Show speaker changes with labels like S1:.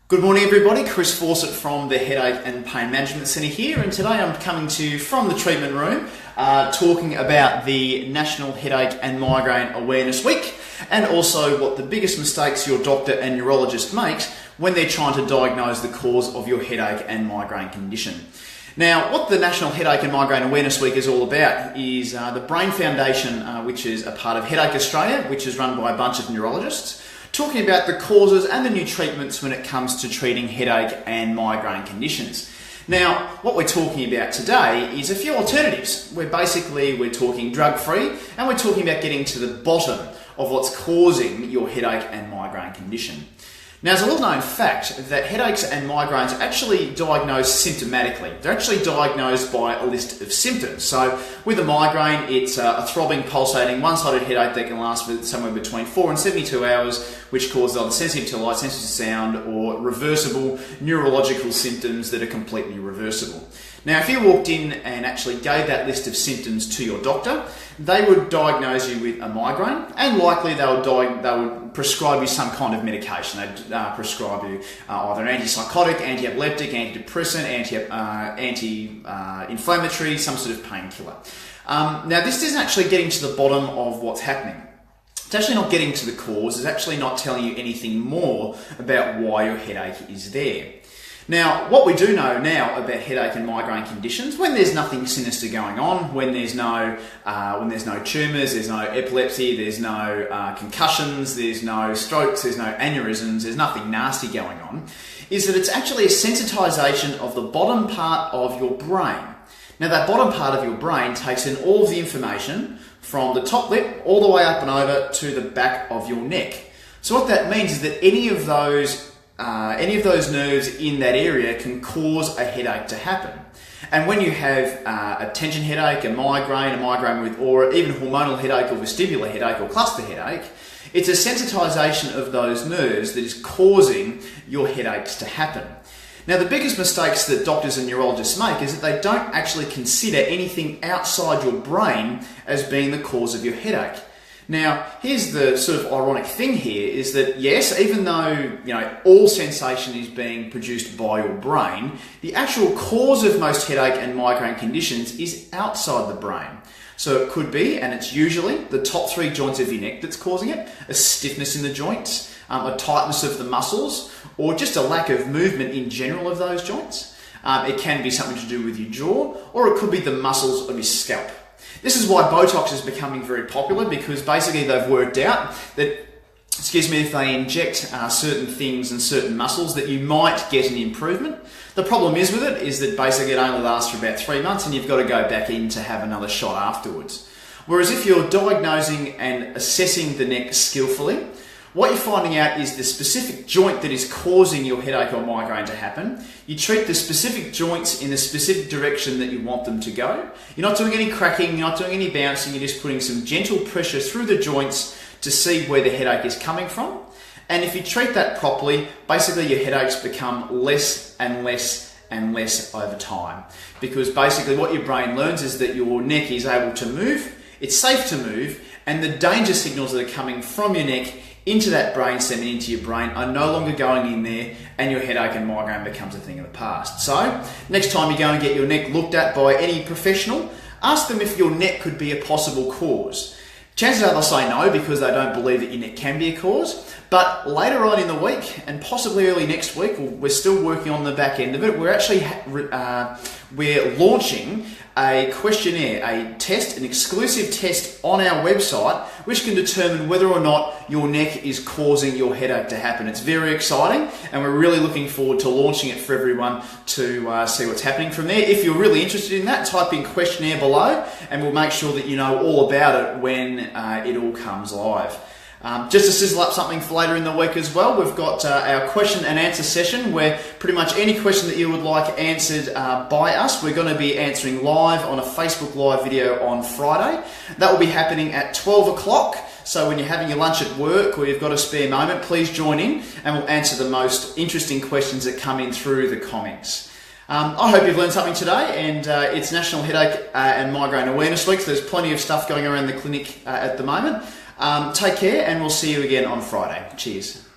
S1: Good morning everybody, Chris Fawcett from the Headache and Pain Management Centre here, and today I'm coming to you from the treatment room talking about the National Headache and Migraine Awareness Week and also what the biggest mistakes your doctor and neurologist makes when they're trying to diagnose the cause of your headache and migraine condition. Now, what the National Headache and Migraine Awareness Week is all about is the Brain Foundation, which is a part of Headache Australia, which is run by a bunch of neurologists, talking about the causes and the new treatments when it comes to treating headache and migraine conditions. Now, what we're talking about today is a few alternatives. We're talking drug-free, and we're talking about getting to the bottom of what's causing your headache and migraine condition. Now, it's a well-known fact that headaches and migraines are actually diagnosed symptomatically. They're actually diagnosed by a list of symptoms. So with a migraine, it's a throbbing, pulsating, one-sided headache that can last for somewhere between 4 and 72 hours, which causes either sensitive to light, sensitive to sound, or reversible neurological symptoms that are completely reversible. Now, if you walked in and actually gave that list of symptoms to your doctor, they would diagnose you with a migraine, and likely they would prescribe you some kind of medication. They'd prescribe you either an antipsychotic, anti-epileptic, antidepressant, anti-inflammatory, some sort of painkiller. Now, this isn't actually getting to the bottom of what's happening. It's actually not getting to the cause. It's actually not telling you anything more about why your headache is there. Now, what we do know now about headache and migraine conditions, when there's nothing sinister going on, when there's no tumours, there's no epilepsy, there's no concussions, there's no strokes, there's no aneurysms, there's nothing nasty going on, is that it's actually a sensitisation of the bottom part of your brain. Now, that bottom part of your brain takes in all of the information from the top lip all the way up and over to the back of your neck. So what that means is that any of those nerves in that area can cause a headache to happen. And when you have a tension headache, a migraine with, or even hormonal headache or vestibular headache or cluster headache, it's a sensitization of those nerves that is causing your headaches to happen. Now, the biggest mistakes that doctors and neurologists make is that they don't actually consider anything outside your brain as being the cause of your headache. Now, here's the sort of ironic thing here is that, yes, even though, all sensation is being produced by your brain, the actual cause of most headache and migraine conditions is outside the brain. So it could be, and it's usually, the top 3 joints of your neck that's causing it, a stiffness in the joints, a tightness of the muscles, or just a lack of movement in general of those joints. It can be something to do with your jaw, or it could be the muscles of your scalp. This is why Botox is becoming very popular, because basically they've worked out that, if they inject certain things and certain muscles that you might get an improvement. The problem is with it is that basically it only lasts for about 3 months and you've got to go back in to have another shot afterwards. Whereas if you're diagnosing and assessing the neck skillfully, what you're finding out is the specific joint that is causing your headache or migraine to happen. You treat the specific joints in the specific direction that you want them to go. You're not doing any cracking, you're not doing any bouncing, you're just putting some gentle pressure through the joints to see where the headache is coming from. And if you treat that properly, basically your headaches become less and less and less over time. Because basically what your brain learns is that your neck is able to move, it's safe to move, and the danger signals that are coming from your neck into that brain stem and into your brain are no longer going in there, and your headache and migraine becomes a thing of the past. So, next time you go and get your neck looked at by any professional, ask them if your neck could be a possible cause. Chances are they'll say no, because they don't believe that your neck can be a cause. But later on in the week, and possibly early next week, we're still working on the back end of it, we're actually we're launching a questionnaire, a test, an exclusive test on our website, which can determine whether or not your neck is causing your headache to happen. It's very exciting, and we're really looking forward to launching it for everyone to see what's happening from there. If you're really interested in that, type in questionnaire below, and we'll make sure that you know all about it when it all comes live. Just to sizzle up something for later in the week as well, we've got our question and answer session where pretty much any question that you would like answered by us, we're going to be answering live on a Facebook Live video on Friday. That will be happening at 12 o'clock. So when you're having your lunch at work or you've got a spare moment, please join in and we'll answer the most interesting questions that come in through the comments. I hope you've learned something today, and it's National Headache and Migraine Awareness Week, so there's plenty of stuff going around the clinic at the moment. Take care, and we'll see you again on Friday. Cheers.